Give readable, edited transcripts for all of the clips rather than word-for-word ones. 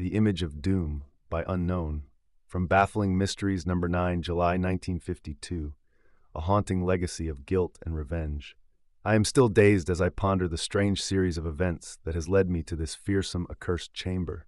The Image of Doom by Unknown. From Baffling Mysteries Number 9, July 1952. A haunting legacy of guilt and revenge. I am still dazed as I ponder the strange series of events that has led me to this fearsome, accursed chamber.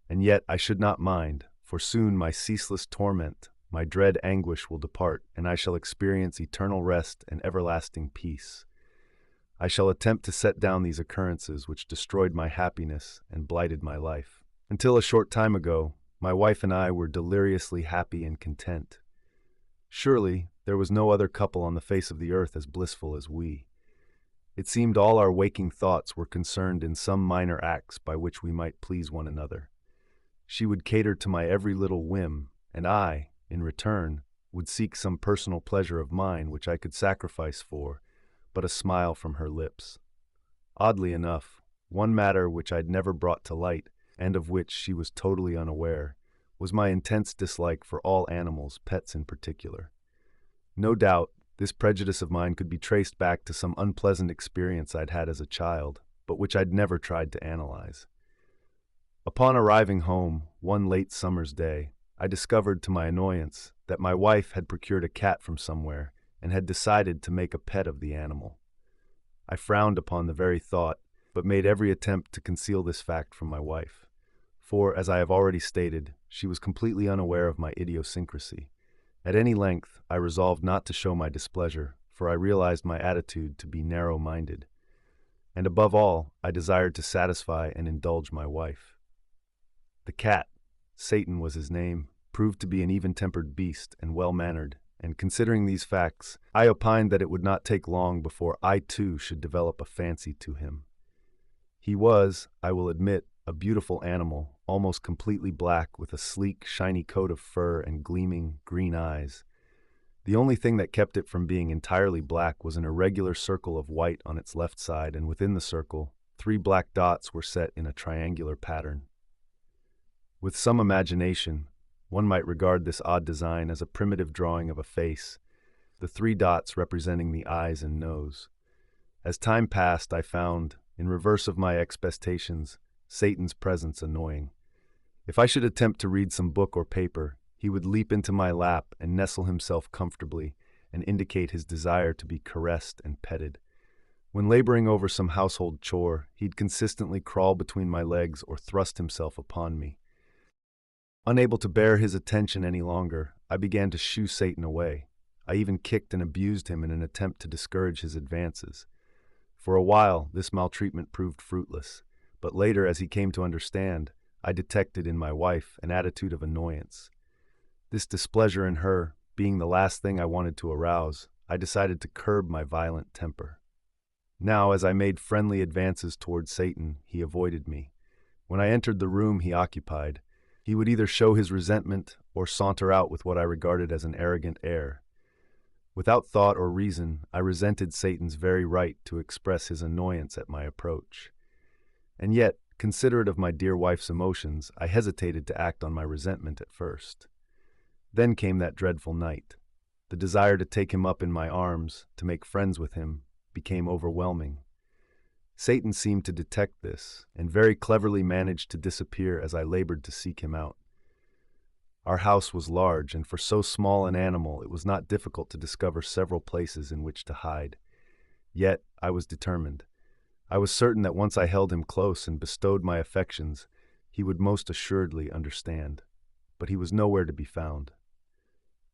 And yet I should not mind, for soon my ceaseless torment, my dread anguish will depart, and I shall experience eternal rest and everlasting peace. I shall attempt to set down these occurrences which destroyed my happiness and blighted my life. Until a short time ago, my wife and I were deliriously happy and content. Surely, there was no other couple on the face of the earth as blissful as we. It seemed all our waking thoughts were concerned in some minor acts by which we might please one another. She would cater to my every little whim, and I, in return, would seek some personal pleasure of mine which I could sacrifice for but a smile from her lips. Oddly enough, one matter which I'd never brought to light, and of which she was totally unaware, was my intense dislike for all animals, pets in particular. No doubt, this prejudice of mine could be traced back to some unpleasant experience I'd had as a child, but which I'd never tried to analyze. Upon arriving home, one late summer's day, I discovered to my annoyance that my wife had procured a cat from somewhere and had decided to make a pet of the animal. I frowned upon the very thought, but made every attempt to conceal this fact from my wife. For, as I have already stated, she was completely unaware of my idiosyncrasy. At any length, I resolved not to show my displeasure, for I realized my attitude to be narrow-minded. And above all, I desired to satisfy and indulge my wife. The cat, Satan was his name, proved to be an even-tempered beast and well-mannered, and considering these facts, I opined that it would not take long before I too should develop a fancy to him. He was, I will admit, a beautiful animal, almost completely black with a sleek, shiny coat of fur and gleaming, green eyes. The only thing that kept it from being entirely black was an irregular circle of white on its left side, and within the circle, 3 black dots were set in a triangular pattern. With some imagination, one might regard this odd design as a primitive drawing of a face, the 3 dots representing the eyes and nose. As time passed, I found, in reverse of my expectations, Satan's presence annoying. If I should attempt to read some book or paper, he would leap into my lap and nestle himself comfortably and indicate his desire to be caressed and petted. When laboring over some household chore, he'd consistently crawl between my legs or thrust himself upon me. Unable to bear his attention any longer, I began to shoo Satan away. I even kicked and abused him in an attempt to discourage his advances. For a while, this maltreatment proved fruitless, but later, as he came to understand, I detected in my wife an attitude of annoyance. This displeasure in her, being the last thing I wanted to arouse, I decided to curb my violent temper. Now, as I made friendly advances toward Satan, he avoided me. When I entered the room he occupied, he would either show his resentment or saunter out with what I regarded as an arrogant air. Without thought or reason, I resented Satan's very right to express his annoyance at my approach. And yet, considerate of my dear wife's emotions, I hesitated to act on my resentment at first. Then came that dreadful night. The desire to take him up in my arms, to make friends with him, became overwhelming. Satan seemed to detect this, and very cleverly managed to disappear as I labored to seek him out. Our house was large, and for so small an animal it was not difficult to discover several places in which to hide. Yet I was determined. I was certain that once I held him close and bestowed my affections, he would most assuredly understand. But he was nowhere to be found.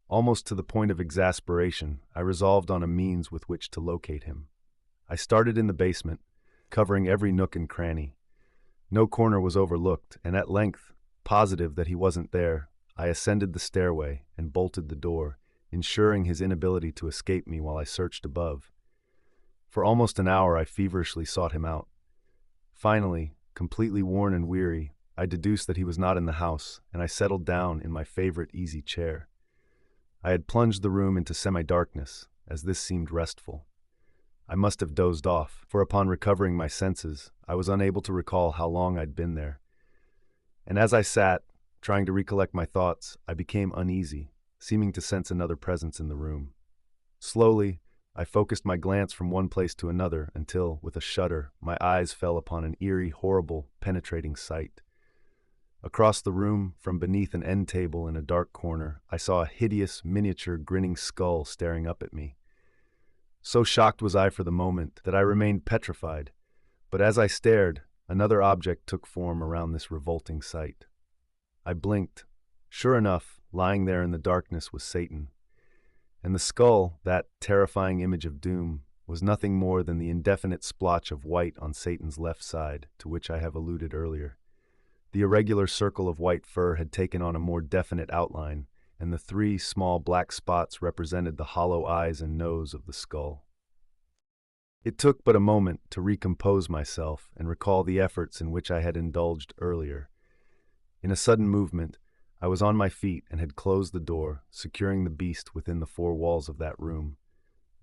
Almost to the point of exasperation, I resolved on a means with which to locate him. I started in the basement, covering every nook and cranny. No corner was overlooked, and at length, positive that he wasn't there, I ascended the stairway and bolted the door, ensuring his inability to escape me while I searched above. For almost an hour I feverishly sought him out. Finally, completely worn and weary, I deduced that he was not in the house, and I settled down in my favorite easy chair. I had plunged the room into semi-darkness, as this seemed restful. I must have dozed off, for upon recovering my senses, I was unable to recall how long I'd been there. And as I sat, trying to recollect my thoughts, I became uneasy, seeming to sense another presence in the room. Slowly, I focused my glance from one place to another until, with a shudder, my eyes fell upon an eerie, horrible, penetrating sight. Across the room, from beneath an end table in a dark corner, I saw a hideous, miniature, grinning skull staring up at me. So shocked was I for the moment that I remained petrified, but as I stared, another object took form around this revolting sight. I blinked. Sure enough, lying there in the darkness was Satan. And the skull, that terrifying image of doom, was nothing more than the indefinite splotch of white on Satan's left side, to which I have alluded earlier. The irregular circle of white fur had taken on a more definite outline, and the three small black spots represented the hollow eyes and nose of the skull. It took but a moment to recompose myself and recall the efforts in which I had indulged earlier. In a sudden movement, I was on my feet and had closed the door, securing the beast within the four walls of that room.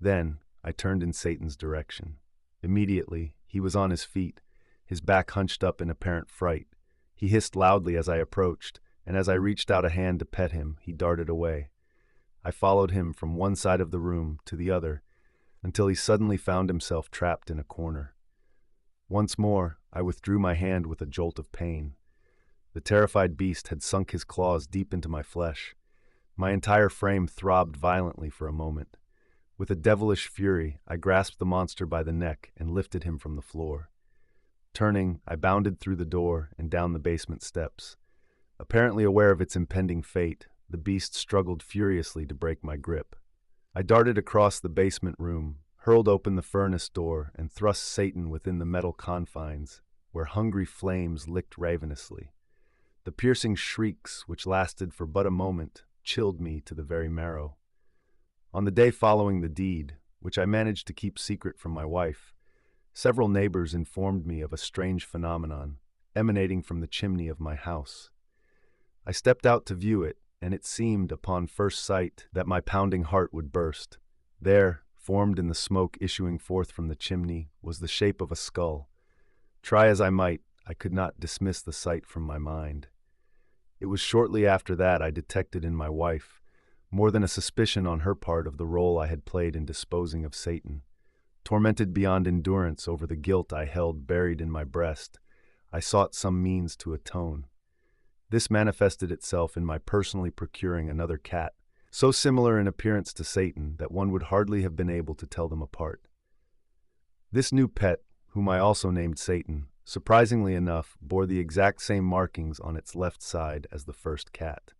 Then, I turned in Satan's direction. Immediately, he was on his feet, his back hunched up in apparent fright. He hissed loudly as I approached, and as I reached out a hand to pet him, he darted away. I followed him from one side of the room to the other, until he suddenly found himself trapped in a corner. Once more, I withdrew my hand with a jolt of pain. The terrified beast had sunk his claws deep into my flesh. My entire frame throbbed violently for a moment. With a devilish fury, I grasped the monster by the neck and lifted him from the floor. Turning, I bounded through the door and down the basement steps. Apparently aware of its impending fate, the beast struggled furiously to break my grip. I darted across the basement room, hurled open the furnace door, and thrust Satan within the metal confines, where hungry flames licked ravenously. The piercing shrieks, which lasted for but a moment, chilled me to the very marrow. On the day following the deed, which I managed to keep secret from my wife, several neighbors informed me of a strange phenomenon emanating from the chimney of my house. I stepped out to view it, and it seemed, upon first sight, that my pounding heart would burst. There, formed in the smoke issuing forth from the chimney, was the shape of a skull. Try as I might, I could not dismiss the sight from my mind. It was shortly after that I detected in my wife more than a suspicion on her part of the role I had played in disposing of Satan. Tormented beyond endurance over the guilt I held buried in my breast, I sought some means to atone. This manifested itself in my personally procuring another cat, so similar in appearance to Satan that one would hardly have been able to tell them apart. This new pet, whom I also named Satan, surprisingly enough, bore the exact same markings on its left side as the first cat.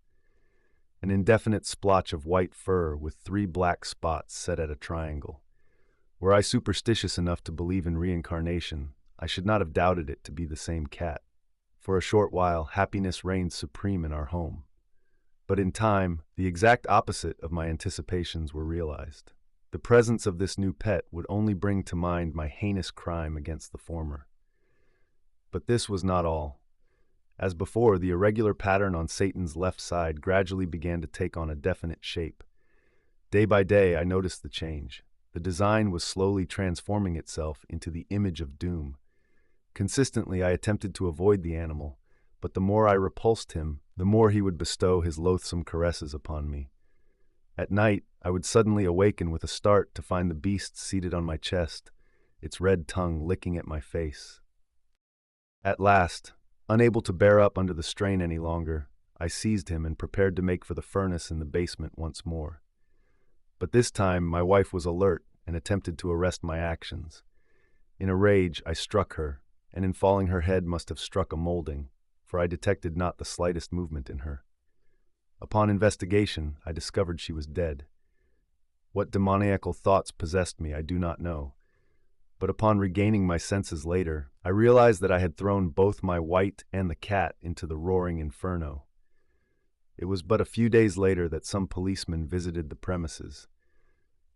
An indefinite splotch of white fur with three black spots set at a triangle. Were I superstitious enough to believe in reincarnation, I should not have doubted it to be the same cat. For a short while, happiness reigned supreme in our home. But in time, the exact opposite of my anticipations were realized. The presence of this new pet would only bring to mind my heinous crime against the former. But this was not all. As before, the irregular pattern on Satan's left side gradually began to take on a definite shape. Day by day, I noticed the change. The design was slowly transforming itself into the image of doom. Consistently, I attempted to avoid the animal, but the more I repulsed him, the more he would bestow his loathsome caresses upon me. At night, I would suddenly awaken with a start to find the beast seated on my chest, its red tongue licking at my face. At last, unable to bear up under the strain any longer, I seized him and prepared to make for the furnace in the basement once more. But this time my wife was alert and attempted to arrest my actions. In a rage, I struck her, and in falling her head must have struck a molding, for I detected not the slightest movement in her. Upon investigation, I discovered she was dead. What demoniacal thoughts possessed me I do not know, but upon regaining my senses later, I realized that I had thrown both my wife and the cat into the roaring inferno. It was but a few days later that some policemen visited the premises.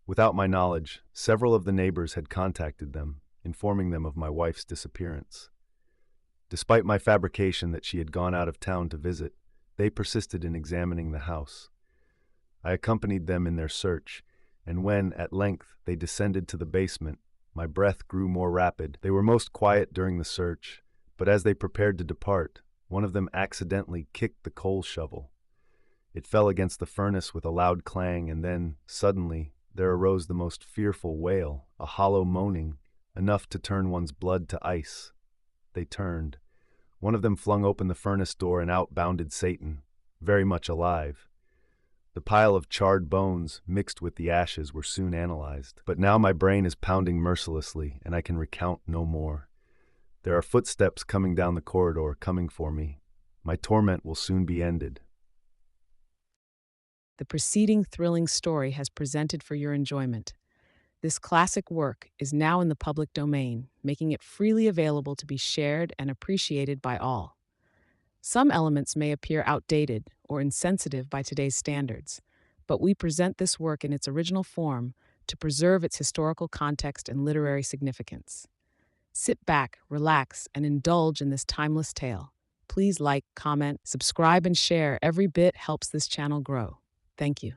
Without my knowledge, several of the neighbors had contacted them, informing them of my wife's disappearance. Despite my fabrication that she had gone out of town to visit, they persisted in examining the house. I accompanied them in their search, and when, at length, they descended to the basement, my breath grew more rapid. They were most quiet during the search, but as they prepared to depart, one of them accidentally kicked the coal shovel. It fell against the furnace with a loud clang, and then, suddenly, there arose the most fearful wail, a hollow moaning, enough to turn one's blood to ice. They turned. One of them flung open the furnace door and out bounded Satan, very much alive. The pile of charred bones mixed with the ashes were soon analyzed. But now my brain is pounding mercilessly, and I can recount no more. There are footsteps coming down the corridor, coming for me. My torment will soon be ended. The preceding thrilling story has presented for your enjoyment. This classic work is now in the public domain, making it freely available to be shared and appreciated by all. Some elements may appear outdated or insensitive by today's standards, but we present this work in its original form to preserve its historical context and literary significance. Sit back, relax, and indulge in this timeless tale. Please like, comment, subscribe, and share. Every bit helps this channel grow. Thank you.